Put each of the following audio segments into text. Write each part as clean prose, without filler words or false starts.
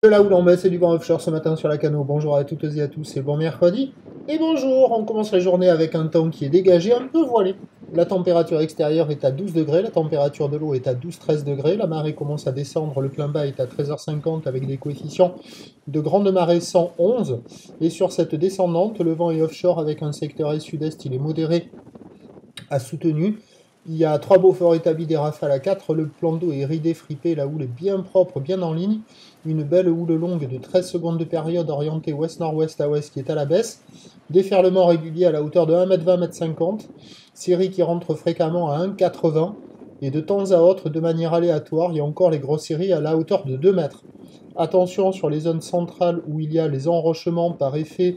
De là où l'on baisse du vent offshore ce matin sur la Cano. Bonjour à toutes et à tous, c'est bon mercredi. Et bonjour, on commence la journée avec un temps qui est dégagé, un peu voilé. La température extérieure est à 12 degrés, la température de l'eau est à 12-13 degrés, la marée commence à descendre, le plein bas est à 13h50 avec des coefficients de grande marée 111. Et sur cette descendante, le vent est offshore avec un secteur est-sud-est, il est modéré à soutenu. Il y a 3 Beaufort établis, des rafales à 4, le plan d'eau est ridé, fripé, la houle est bien propre, bien en ligne. Une belle houle longue de 13 secondes de période orientée ouest-nord-ouest à ouest qui est à la baisse. Déferlement régulier à la hauteur de 1m20, 1m50. Série qui rentre fréquemment à 1m80. Et de temps à autre, de manière aléatoire, il y a encore les grosses séries à la hauteur de 2 mètres. Attention sur les zones centrales où il y a les enrochements par effet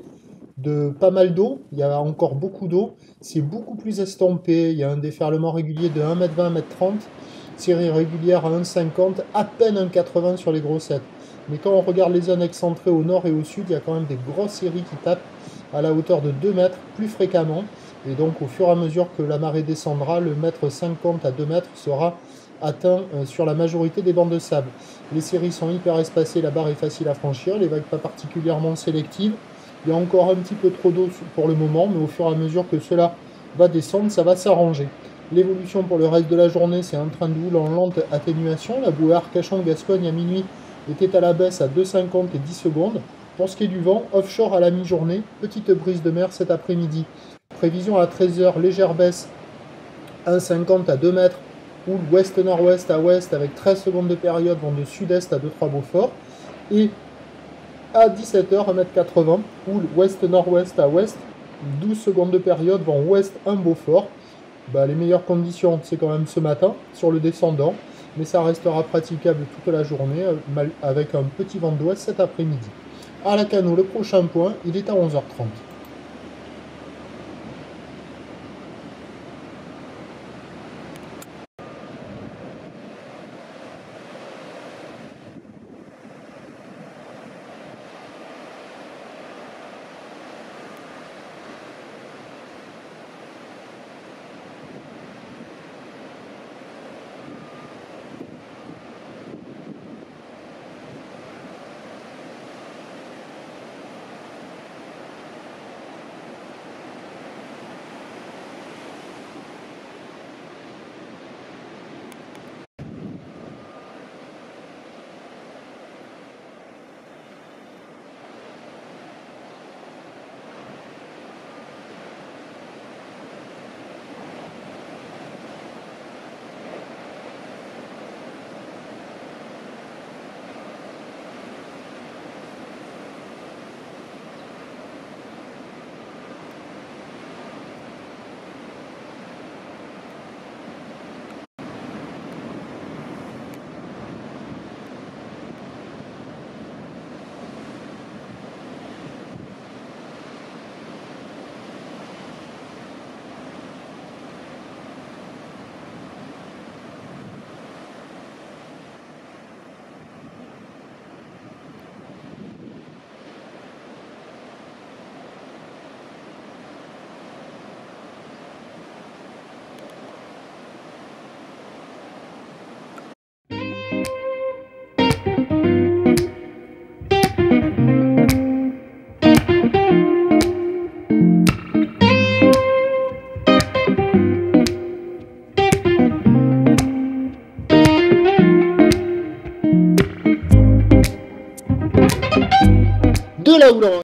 de pas mal d'eau, il y a encore beaucoup d'eau, c'est beaucoup plus estompé, il y a un déferlement régulier de 1m20, 1m30, série régulière à 1m50, à peine 1m80 sur les grossettes. Mais quand on regarde les zones excentrées au nord et au sud, il y a quand même des grosses séries qui tapent à la hauteur de 2 mètres plus fréquemment. Et donc au fur et à mesure que la marée descendra, le mètre 50 à 2 mètres sera atteint sur la majorité des bancs de sable. Les séries sont hyper espacées, la barre est facile à franchir, les vagues pas particulièrement sélectives. Il y a encore un petit peu trop d'eau pour le moment, mais au fur et à mesure que cela va descendre, ça va s'arranger. L'évolution pour le reste de la journée, c'est un train de houle en lente atténuation. La bouée Arcachon-Gascogne à minuit était à la baisse à 2,50 et 10 secondes. Pour ce qui est du vent, offshore à la mi-journée, petite brise de mer cet après-midi. Prévision à 13h, légère baisse 1,50 à 2 mètres, houle ouest-nord-ouest à ouest avec 13 secondes de période, vent de sud-est à 2-3 Beaufort. Et à 17h, 1m80, houle ouest-nord-ouest à ouest, 12 secondes de période, vent ouest, 1 Beaufort. Les meilleures conditions, c'est quand même ce matin, sur le descendant, mais ça restera praticable toute la journée, avec un petit vent d'ouest cet après-midi. À la Cano, le prochain point, il est à 11h30. De là où l'on